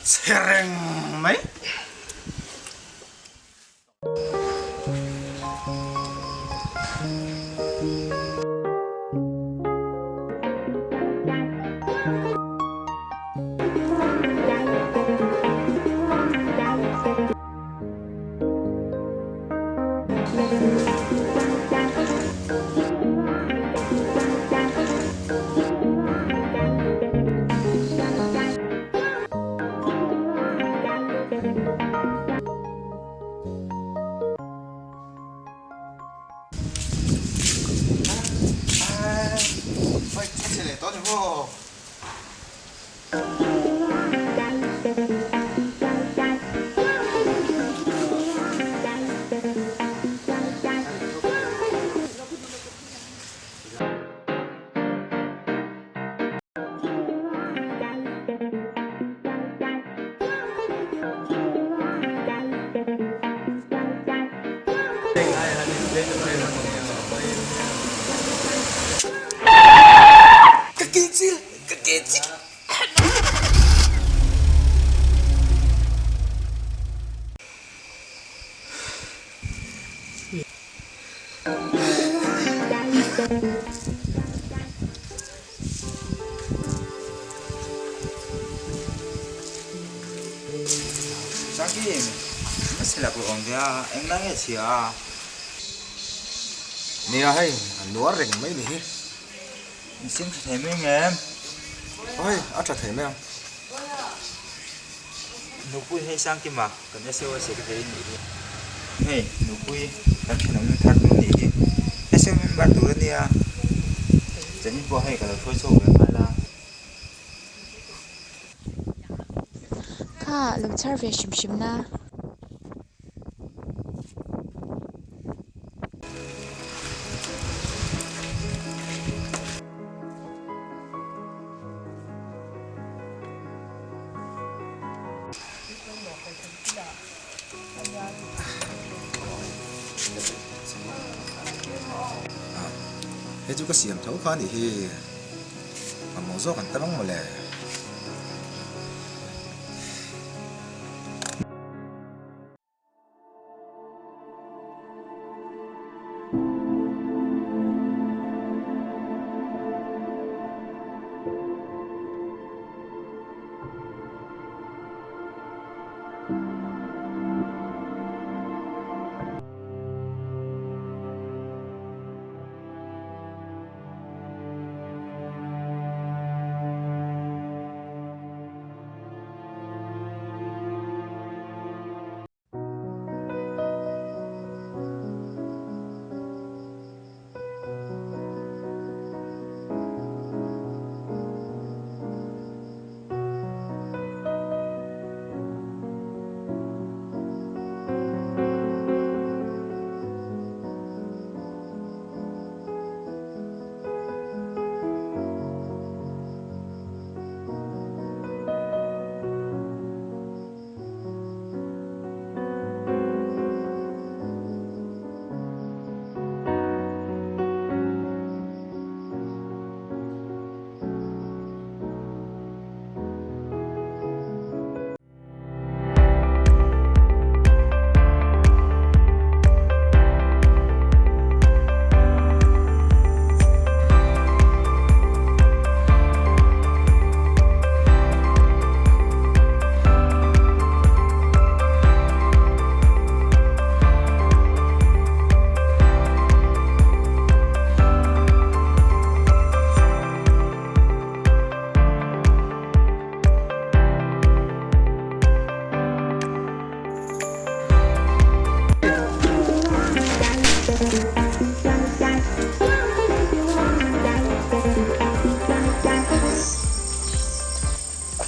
세랭 마이? 빨리 차체네 떠주고. Kecil, kecil. Sakim, masih lagu orang dia, enggaknya sih ya. Nè hay, lúa rỉnh mấy đi. Xin thầy mấy em. Ôi, ăn chả thấy mấy em. Nụ vui hay sang kim mà, cần nhớ siêu sẽ cái thế nhỉ? Hey, nụ vui, đang khi nào mình thắt luôn nhỉ? Em siêu mình bắt tủ lên đi à? Chẳng những có hay cả là thôi số về mai là. ข้าลำชาเรียชิมนะ해주 cái xiềng thấu khó thì mà một số còn tao bóng một lẻ.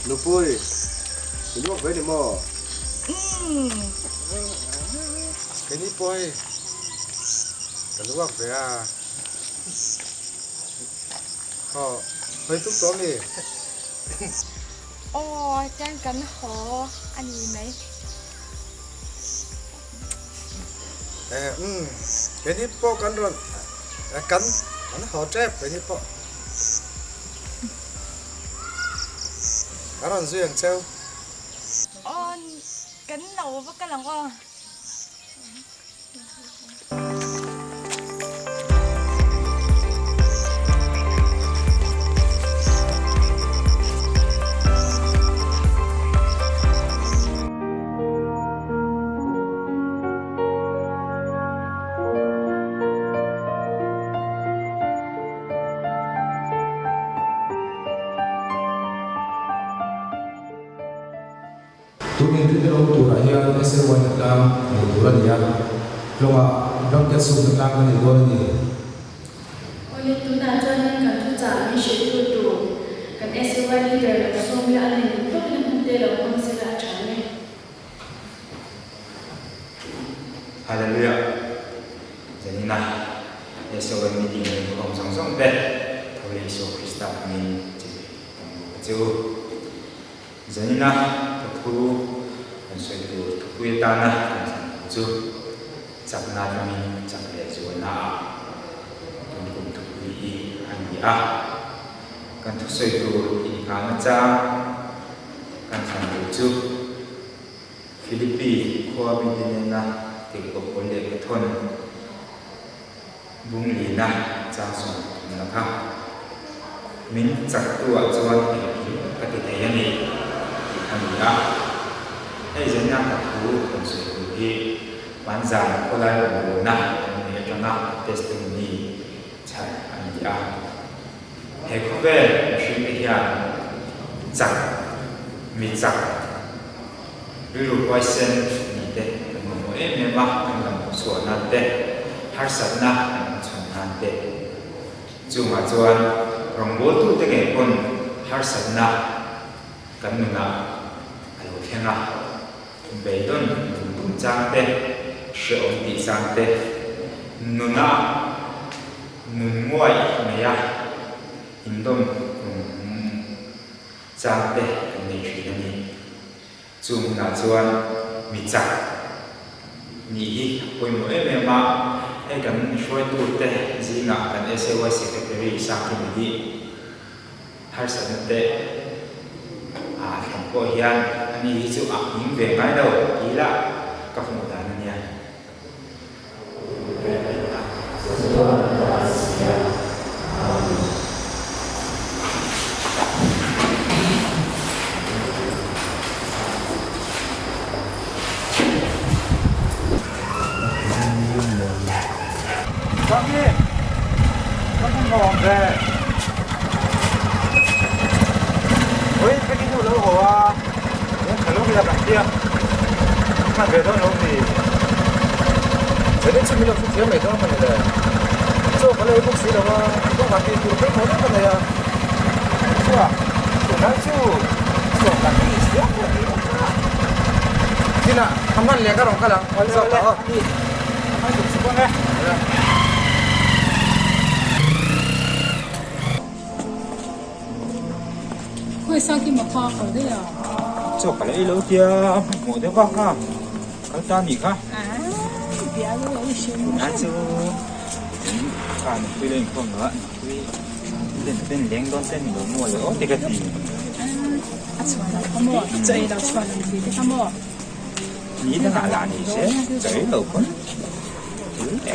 Lupui, ini mau beli mau. นี่ปอยกันรู้ว่าเสียก็เฮ้ยทุกตัวนี่ อ๋อแจ้งกันขออันนี้ไหม cái này po cắn rồi cắn nó họ trép cái này po cắn rồi duyên treo อ๋อกันเราว่ากันหลังว่า Tumin kita orang tu raya SL1 dalam motoran ya. Lama dalam kesuk dalam ni dua ni. Oleh tu nak jalan kan tu cak ni syaitu tu kan SL1 ni dah suami anak ni tu kena mesti lah orang selat jalan. Haleluya. Jadi nah, Yesus meeting dengan orang sang-sang deh. Tahu Yesus Kristus ni jadi. Jadi nah, tu kan suatu tu tanah kan tu sabna kami cakap Yesus nah. Untuk tu ini ania kan tu suatu ini kan macam kan sangat tu Filipi kuah bidin nah. Tiga boleh betul bungli nah jangan nak min caktua cuan ini ketika ini anda jangan takut konsultasi panjang kolai nah ini jangan testimoni cai anda hekube syukurnya cak min cak dulu kuasen ni deh memang dengan suara nanti harus nak macam nanti cuma tuan rambut tu dengan pun harus nak kan nak kalau tengah bedon tuntung cantik seorang di cantik nuna nunguai maya indom cantik ni ini cuma tuan micak ni pun boleh memang kan suatu teh jika kan SW secretary sakit ni harus nanti kan pohian ni itu angin vengai dah gila kemudahan ni. Kami, kami ngomong deh. Oi, pergi dulu hawa. Kalau kita berhenti, kan betul nanti. jadi cuma nak dia mereka mana dah so kalau ibu sih dah tu mati tu kan mana mana ya Cua, sudah so kami siapa ni? Tina kaman lihat orang kalang so tak Kami tu siapa ni? Kau sakit macam apa dia? So kalau ilo dia mau dia apa? Kalau tak ni kah? Biar lu isu. Nanti kan pilih kau nak, pilih leng don sen lo mua lo, tiga ti. Acuan lah, kamu, jadi dah acuan lagi, kamu. Ni dah nak ni sih, jadi lo pun.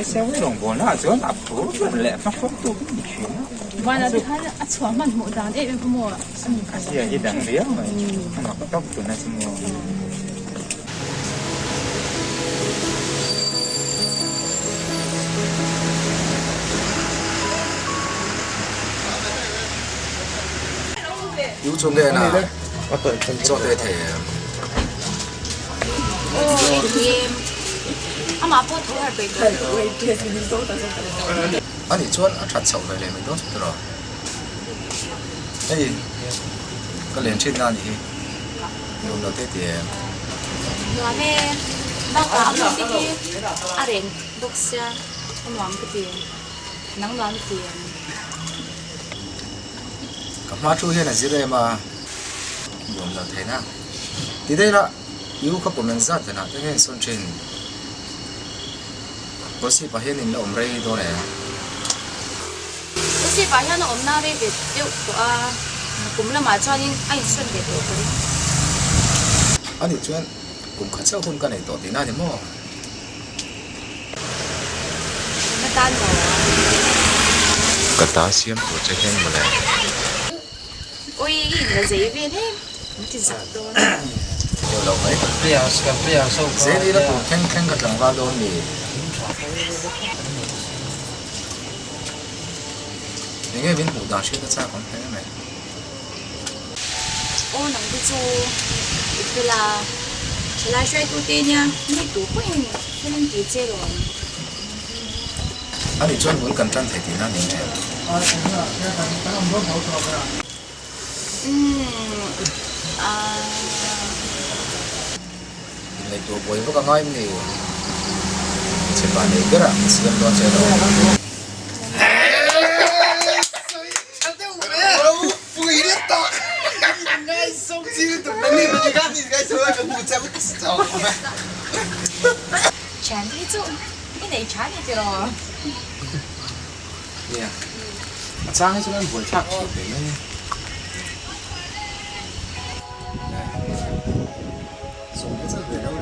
Saya orang pun nak jual apa? Lepas foto ni sih. Mana dia kan acuan mana mudah, kamu. Asyik je dah dia, nak tahu tu nak semua.有种的呢做的题阿媽波土係被佢啊你做啊出丑的嘞没多知道哎个连线那里用到这点話咩？ baka amo tigi aren doksya umwang kiti nang nan tiyan Kapma chu hian a zire ma yom la theina ti dei la yu kha komen zat na te ngen son chin bosi pa hian in la omrei do ne kasi pa hian om na re ve tiu to a kumla ma chanin ai sun ve to ko ani chuan kum kha chau hun ka nei to ti na ni mo na tan mo kata siam to che hen mo le oi na zai ve he ti za do yo lo mai Priya so zeri la tu khen khen ka tlang va do ni nge vin hu da shi da cha kon phe mai ô nắng đi chu ít là lại xoay tu tê nha mấy tu có những cái năng gì chơi rồi ani chuan mun kan tran thei ti na ni ne à nei tu boi va ka ngai ni che ba nei gara siam do che do chán thế chứ cái này chán thì rồi Nè, trang ấy cho nên buổi chắc chỉ để nó dùng cái chất về đâu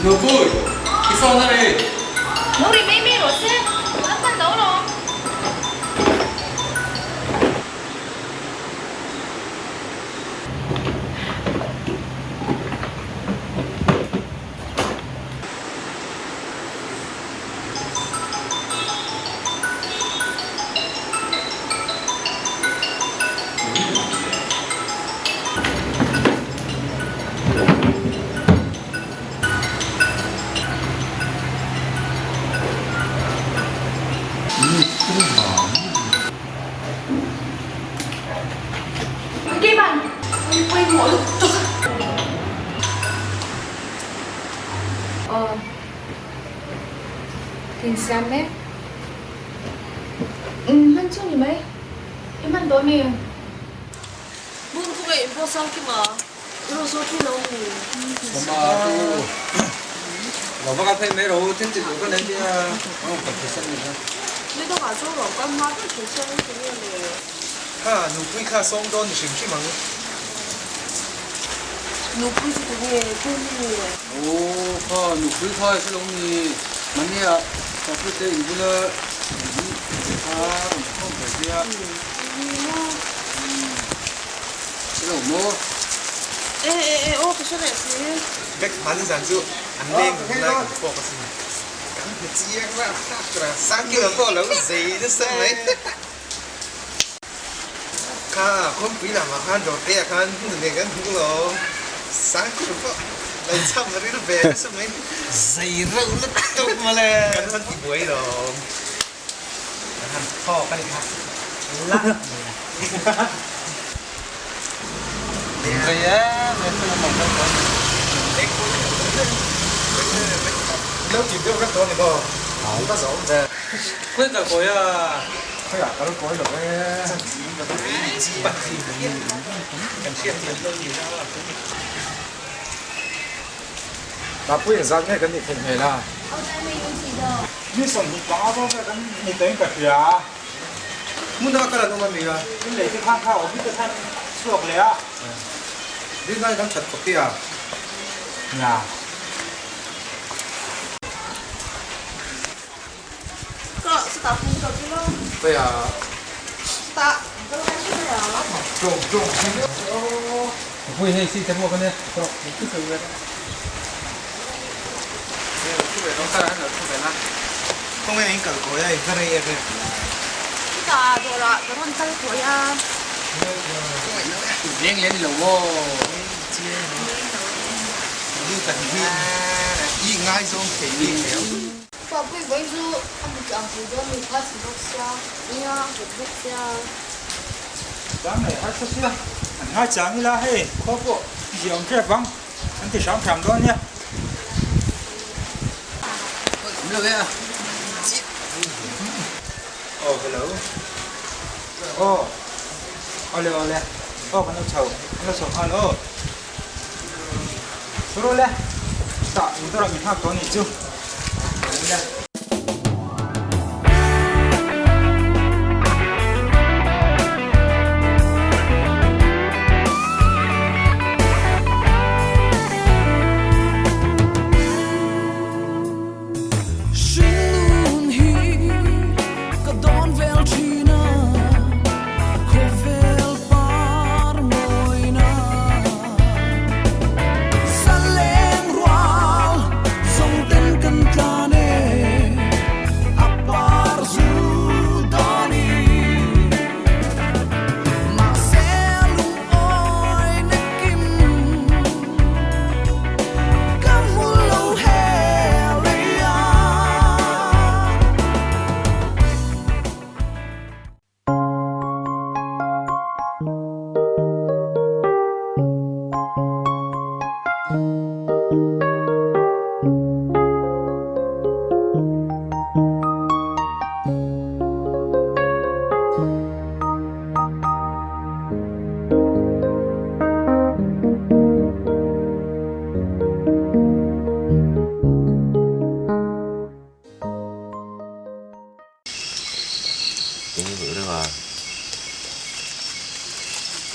Nupur, isa na rin. nuri mấy mấy rồi chứ vẫn còn đấu rồi cái bạn quay mỗi lúc tục 괜찮네 한쪽이 mấy Iman to ni. muốn không phải vô sau khi mà vô sau khi lâu thì 엄마 또 너가 앞에 매로 텐트 누가 낸지야 그 비쌉니다 mấy đâu cả chỗ rồi con hóa rất là chơi cái này 카 누구이 카 송돈 심심한 nụ cười thì cái này cái này 오, 파, 불파에서 너무 만이야. 바쁠 때 이분은 처음 뵐게야. 지금 뭐? 에 ô cái số này thì 백 많은 잔주 안 내는 거 먹었습니다 그 지역만 그래 3kg 거 너무 세이드 쌤네 카 컴피라 마한 도떼야 칸 내가 누구로 3kg 거 lại xong rồi nó về xong rồi dày râu nó tục mà là cái nó bị bụi rồi hành kho cái này lắc rồi á mình phải làm cái lâu chỉ biết cái này có không có rõ rồi quên cả coi à phải à cái coi rồi cái gì bật thì cần xem tiền đâu gì đó ta bây giờ nghe cái gì thì hay là như sòng cũng có đó cái mình tính cả kìa muốn đâu cái là nó mà mình à cái này cái thang khảo biết cái thang suộcเลยอ่ะ đi ngay đang chặt cọc kia nhà có bây giờ vui hay xin thêm một cái này không cứ thử vậy nó sao ăn được không phải là không nghe anh cởi cổ đây cái này cái Kita dola, doron tal ko ya. riêng lên lẩu ngô như cần đi đi ngay xong thì đi kéo Ba bui bui zu, am jang tu do mi pas bok sia. Nia, bok sia. Dám này hai số xưa anh hai chàng đi la hey khó bộ gì ông kia vắng anh thì sáng thảm đó nhé được đấy à hello ole cái nó sầu hello rồi lên tạ mình tôi làm mình học đó nhỉ chứ lên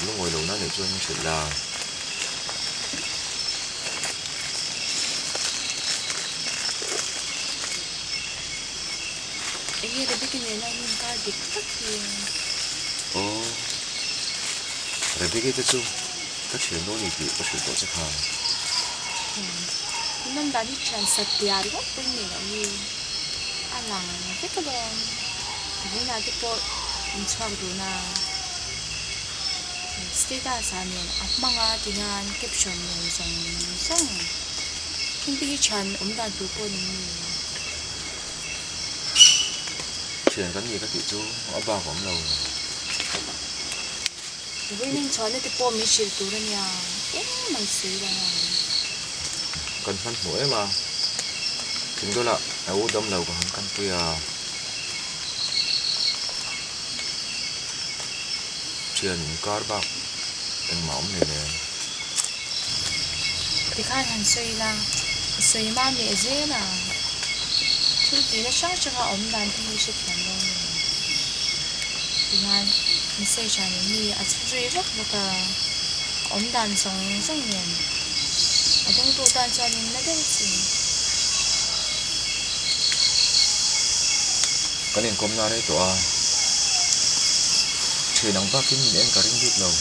lúc ngồi đầu nó để cho anh chuyện là Iya, tapi kenyataan yang kaget tak ya. oh rồi biết cái chú các chuyện đó thì có chuyện đó chắc hàng Nam tadi chan setiap kok punya lagi. Alang, tapi kalau ini nanti kok mencari dona. Status amin, aku mga dengan caption yang song. Hindi chan dan tupo ni. chuyện cái gì các chị chú ở ba khoảng lâu Với nên chọn cái po mi shil tu rin ya. Mang sui ba na. cần phân mũi mà chúng tôi là áo đâm đầu của hắn căn tuy chuyện có bạc anh mỏng này nè Thì khai hành sui ma mi dễ na. Thì tí nó sáng cho họ dan thì shit lang lo. Thì han mi say chan ni at sui vak baka dan song niyan. Adong tu dan chan na dai si. cái nên công na đấy tụi chuyện nắng bác kinh đến cả rinh biết lâu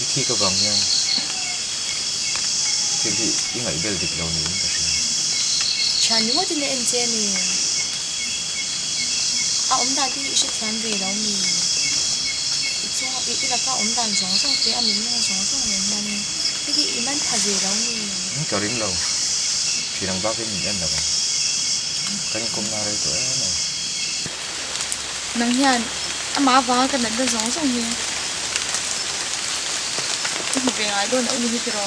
khi cái vàng nha thì cái ngày bel được lâu nữa ta sẽ Chan ni mo tin en che ni. Dan thì shit lang về đâu ni. So ila ka dan song thì amin na song ni man. Thì iman tha về đâu ni. cả rinh lâu chuyện nắng bác kinh đến là cái nên công na đấy tụi này Nang yan, ama ba ka nanda song ni. Ito ba nga doon ang pero.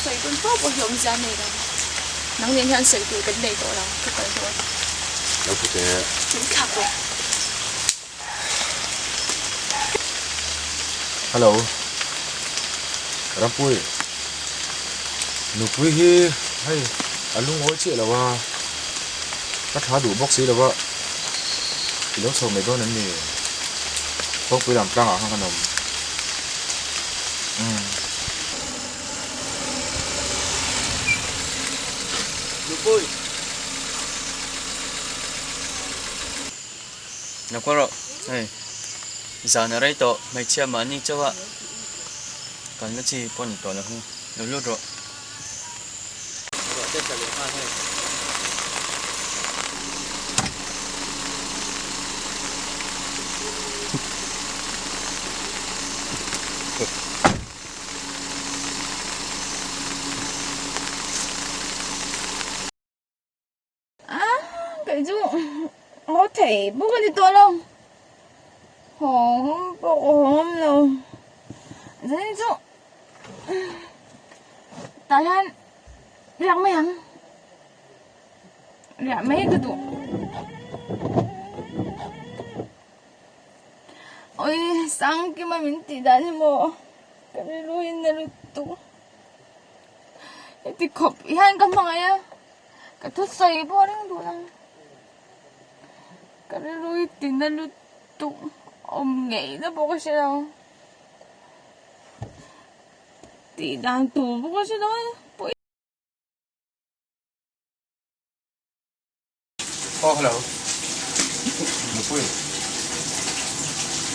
So ito po po yung dyan nila. Nang yan yan sa ito ganda ito lang. Kapag ito. đâu có thể Yung kapo. hello Rampui nupui hi hay alung ngồi chuyện là wa cắt há đủ box là wa thì lúc sau mày đó nên gì không phải làm căng ở hàng nồng Lupui nó có rồi này giờ nó đây tổ mấy chia mà anh cho ạ còn cái gì con tổ là không nó luôn rồi cái chú có thể bố cái gì tôi không hòm bộ hòm đâu dễ chú tại hắn làm mấy hắn làm mấy cái tụ ôi sáng cái mà mình chỉ đã nhưng mà cái này lui này lui tụ thì khóc hắn cái mà ya cái thứ xây bao nhiêu đủ lắm cái này lui tiền này lui tụ ông nghĩ nó bao cái gì đâu thì đang tụ bao cái gì đâu Oh, hello. Một quỷ.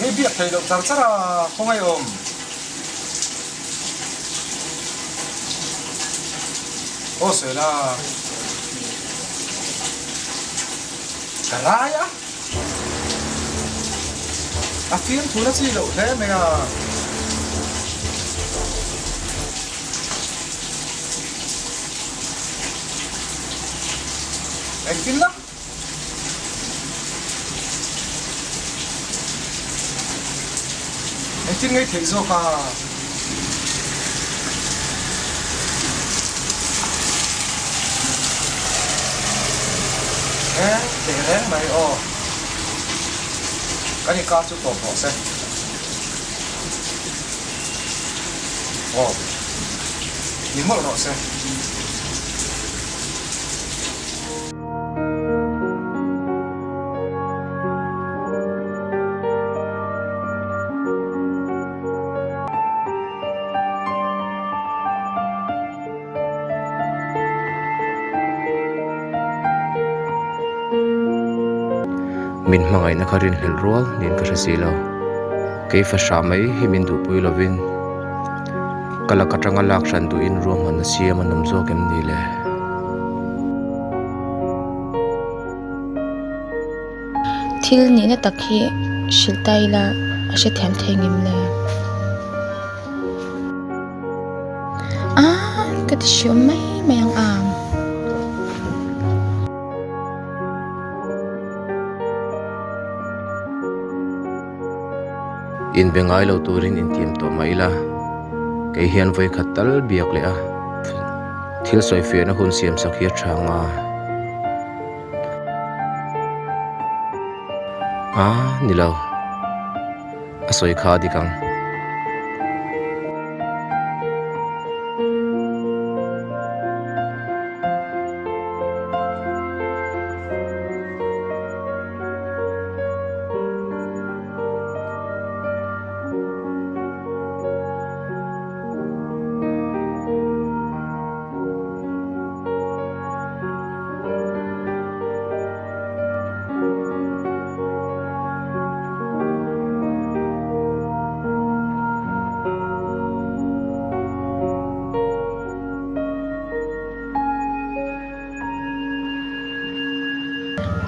Cái việc thầy động chắc là không ai ôm. Ô, sửa là cả lái á. À, phim thú là gì đâu thế mày à. Anh phim lắm. Anh tin ngay thế rồi cả. Ê, để đấy mày ồ. Cái này cao chút tổ bỏ xem. Ồ. Nhìn mở nó xem. min mangai na kharin hel rual nin ka silo ke fa shamai hi min du pui lovin kala katanga lak ran du in rom han siam anam zo kem ni le thil ni na takhi shiltai la ashe them thengim le cái chuyện mấy mèo àm in bengai lo turin in tiam to maila ke hian voi khatal biak le a thil soi fe na hun siam sakhia thanga nilo asoi kha dikang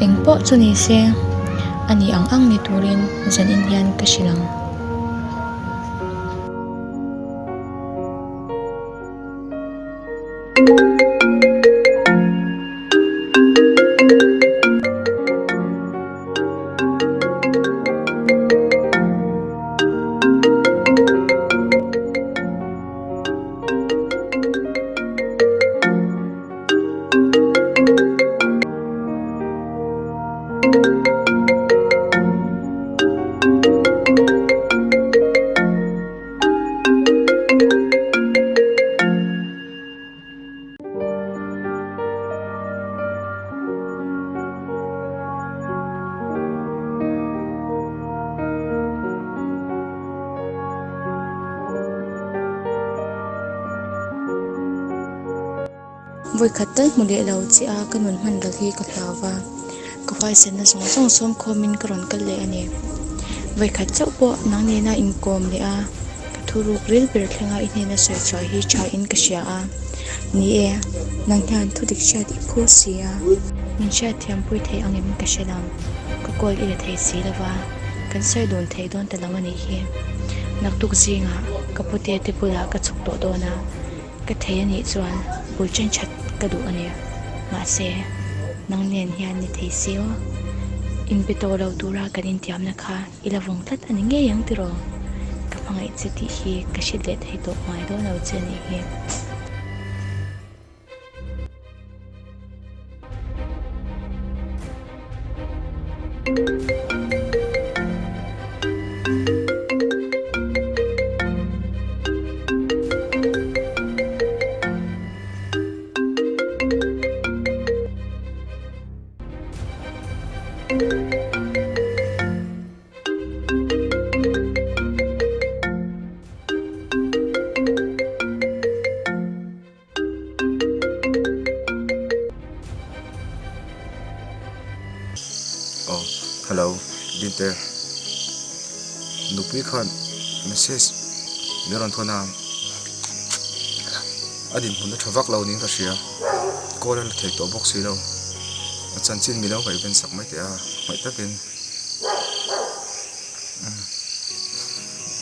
engpo chuni se ani ang ni turin zan indian kashilang voi khatal mule lo chi a kanun man dal hi ka hlawa ka hoi sen na song song som khomin ka ron kal le ani vai khat chau po nang ne na inkom le a ka thuru ril ber thlenga in ne na soi choi hi cha in ka sia a ni e nang hian thu dik sha di phu sia min sha thiam pui thei angem ka shelam ka kol ile thei si lawa kan sai don thei don ta lamani hi nak tuk zinga ka pute te pula ka chuk to do na ka thei ani chuan bul chen chat ka du ani ma se nang nen hian ni thei sio in pito lo tura kan in tiam na kha ilavong tlat ani nge yang tiro ka pangai cheti hi ka shidle thei to mai do no cheni hi Oh, hello, Dinter. Nupui khan message niron thona adin hunda thavak lo ning ka sia call la thei to box lo achan chin mi lo vai ben sak mai te a mai takin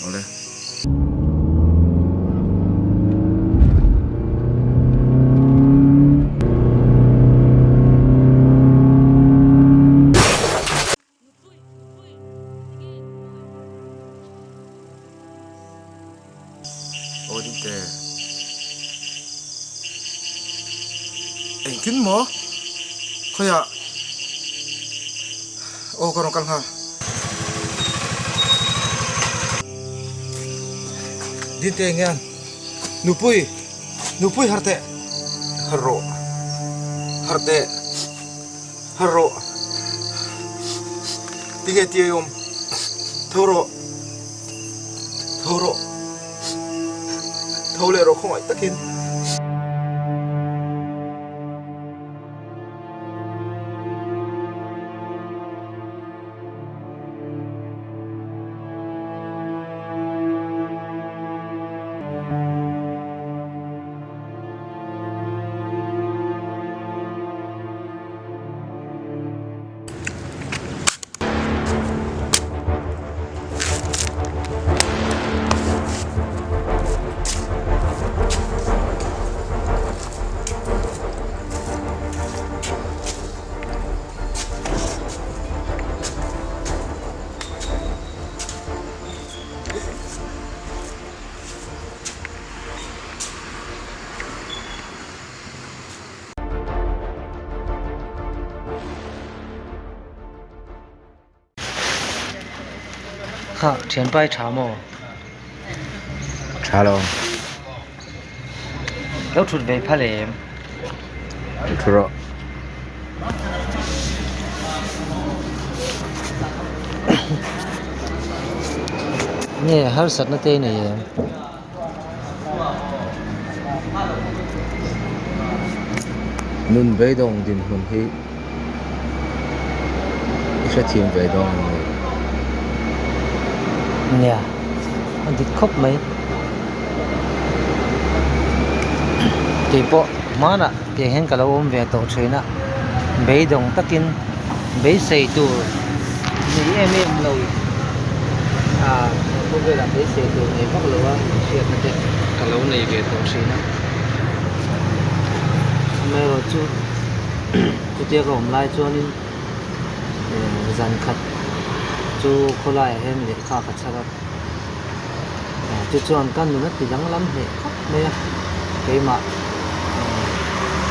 ole Dinter kin mo khoya o karong kal ha Dinter ngan nupui harte harro tige tiom thoro thole ro không ai takin ha thian pai tha mo tha lo lo thut ve phale thuro ne har sat na te ne nun ve dong din hun hi isa thim ve dong nya an dit khop mai ti po mana ke hen kala om ve to chheina be dong takin be sei tu ni em lo ko ve la be sei tu ne phok lo wa sia ta te kala nei ve to chheina me ro chu ku te ko om lai chuanin zan khat chu kholai hen le kha kha chara chu chuan kan nu na ti dang lam he khop me ke ma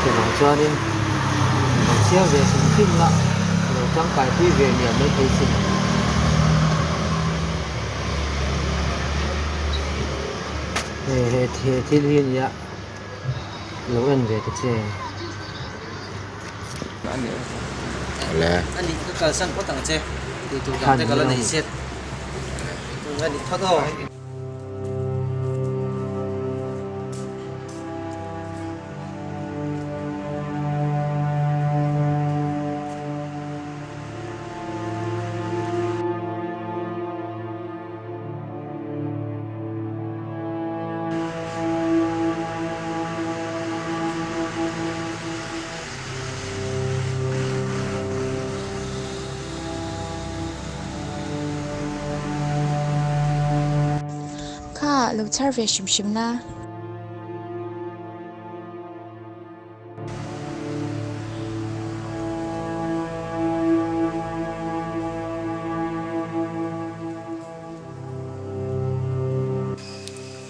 ke lo chuanin bang sia ve sin kim la lo chang kai pui ve ni me thei sin he thil hin ya lo en ve ke che le ani ka kal san ko tang che ti tu dang te kala nei set ani thodo lo char ve shim shim na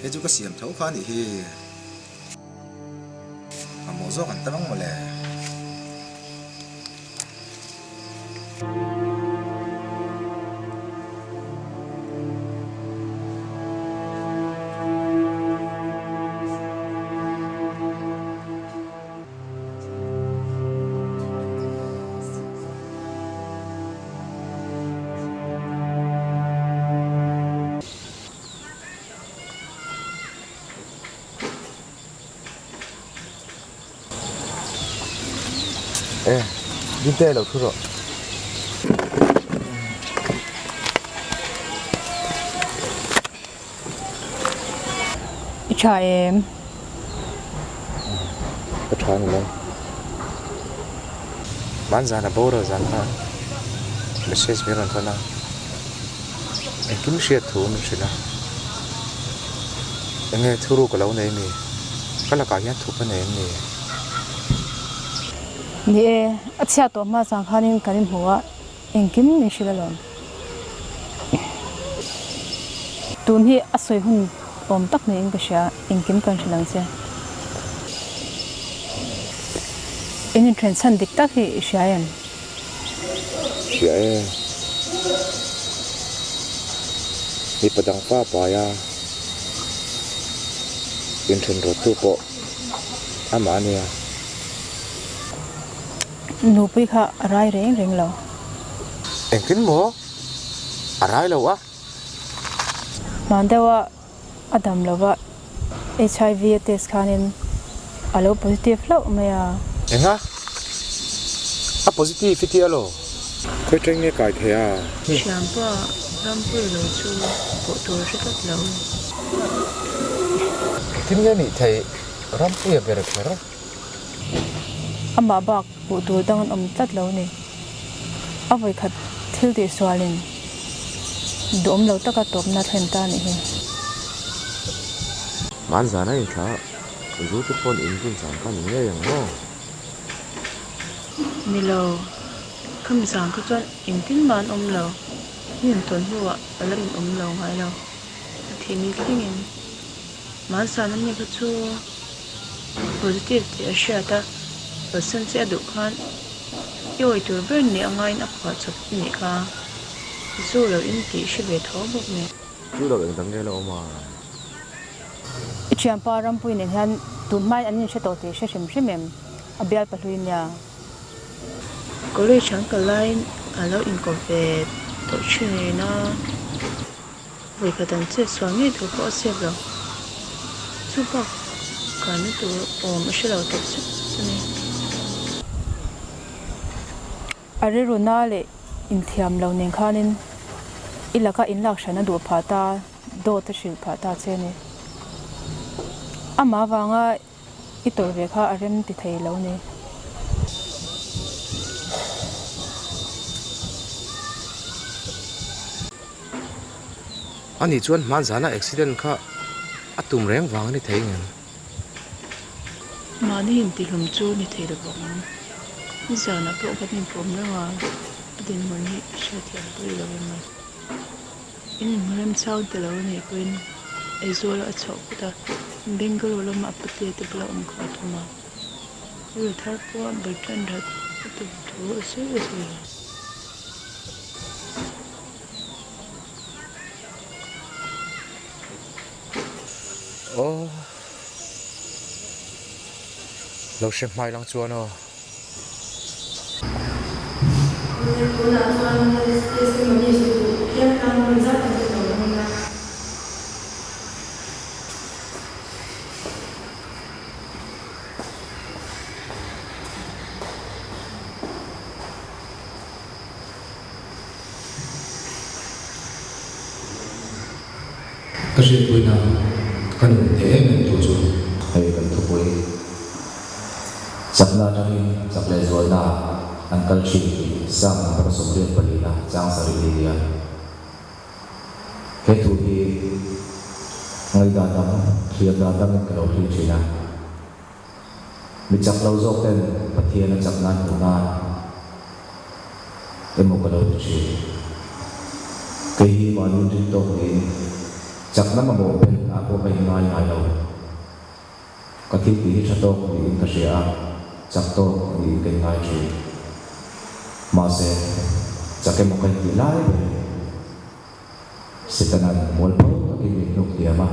Heju ka siam thau kha ni hi amo zo kan tamang mole din te lo thu ro cha em ka thang lo man zana bora zana message mi ron thana en kim share thu nu sila enge thuru ko lo nei mi kala ka yan thu pa nei ni ni achha to ma sang khanin kanin huwa engkim ni shilalon tun hi asoi hun om tak nei ka sha engkim kan shilang se in transan dik tak hi shayan ya ni padang pa ya in tren ro tu po amania nu pi kha rai reng reng lo engkin mo arai lo wa man dewa adam lova HIV test khanin alo positive lo maya enga a positivity alo khoi treng ne kai thea Shampa rampu lo chu po to shikat lo tin ga ni thai ram pu ya ber khar ama bak pu tu dang om tat lo ni avoi khat thil ti swalin dom lo taka top na then ta ni he man zana in tha zu tu pon in kun sang kan nge yang no ni lo kham sang ka chon in tin man om lo nin ton huwa alam om lo ngai lo thi ni tlingin man san ni ka chu positive ti asha ta person se adu khan yoi tur ber ni angai na kha chap ni kha zo lo in ti shi ve tho bok ne chu lo eng dang nge lo ma ichiam pa ram pui ne han tu mai anin she to te she shim shimem abial paluin ya kole chang ka line alo in ko ve to chine na voi ka dan che swangi to ko se bro chu pa ka ni to o ma she lo to chune are runale in thiam lo nen khanin ilaka in lak shana du phata do ta shil phata chene ama wanga itor ve kha arem ti thei lo ne ani chuan man zana accident kha atum reng wang ni thei ngen mani in ti lum chu ni thei da bok ni zana po ka ni pom na wa din mani sha thiam pui lo ma in maram chau te lo ni kuin ezol a chau ta bengal lo ma apate te bla kha thuma ru thar po bertan rat tu tu se se oh lo she mai lang chuan o Kasi pui na kanun te men tu chu hei kan thu pui sakna tangin sakle zolna angkal chi sang par somrian palina chang sari dia ke thu hi ngay đã đăng thiệt đã đăng cái đầu tiên chỉ là mình chắc lâu rồi tên bát thiên là chắc nan của nan em một cái đầu chỉ cái hi mà luôn trên tổ thì chắc lắm mà bộ bên bộ bên ngay ngay đầu cái thiết bị cho tổ thì cái gì chắc tổ thì cái ngay chỉ mà sẽ chắc cái một cái gì lại sẽ tên là muốn phẫu cái việc nộp tiền mà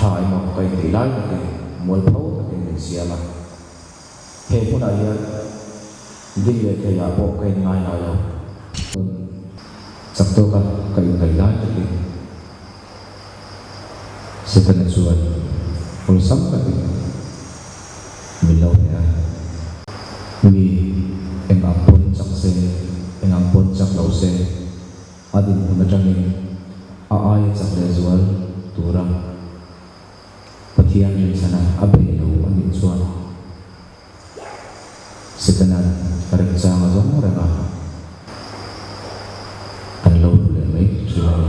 trái một cái gì lại cái muốn phẫu cái việc gì mà hệ của đại hiện đi về cái nhà bộ cái ngay ngay đầu chắc tổ cái lại cái sẽ tên là suy hồi sắm cái mình lâu nè vì em ampun chắc se em ampun chắc lâu se adin pun macam ai chắc le jual turang patian di sana abai lo anin suan setenan periksa mazon mereka kan lo le mai suai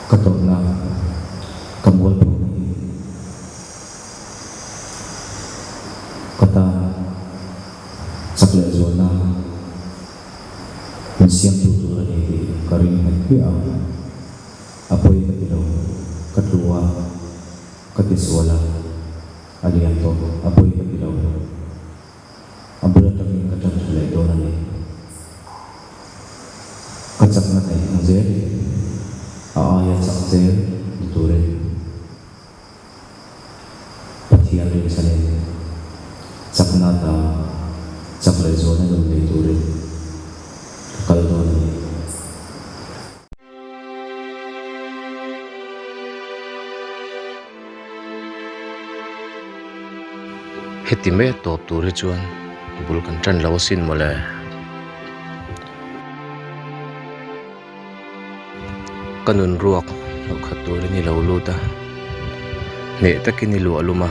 katok na kamual kata sakle zona mensiam tutur ini karing hati apa yang kita kedua ketiswala alian to apa yang kita abula kami kata le dona ni kacak na tay angzer aaya sakzer tuture patian rin sanin sakna ta sakle zona dum le tuture kaldo ni hetime top tur chuan bulkan tran lo sin mole kanun ruak lo khatur ni lo luta ne takini lu aluma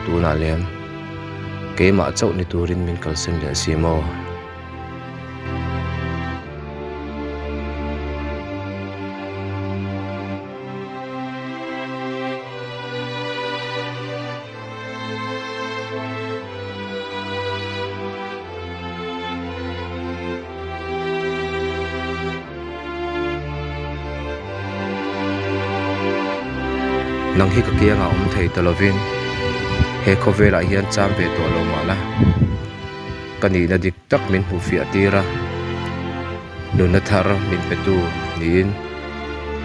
tuna lem ke ma chau ni turin min kalsem le simo nang hi ka kia nga thei talovin he khovela hian cham ve to lo mala kani na dik tak min hu fi atira nuna thar min petu nin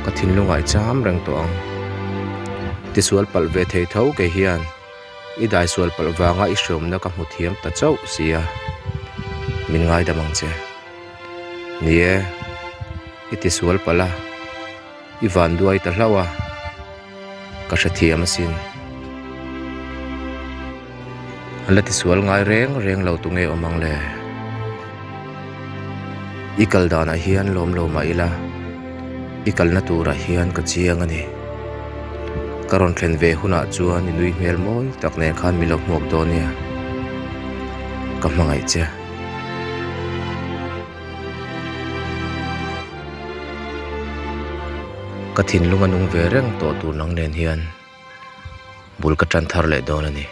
ka thin lungai cham rang to ang ti sual pal ve thei thau ke hian i dai sual pal wanga i shom na ka mu thiam ta chau sia min ngai da mang che nie i ti sual pala i van duai ta hlawa kasathiam sin alati sual ngai reng lo tunge omang le ikal dana hian lom lo ma ila ikal na tura hian ka chiang ani karon thlen ve huna chuan inui mel moi takne khan milok mok donia ka mangai che kathin lunga nung ve reng to tur nang nen hian bul ka tran thar le don ani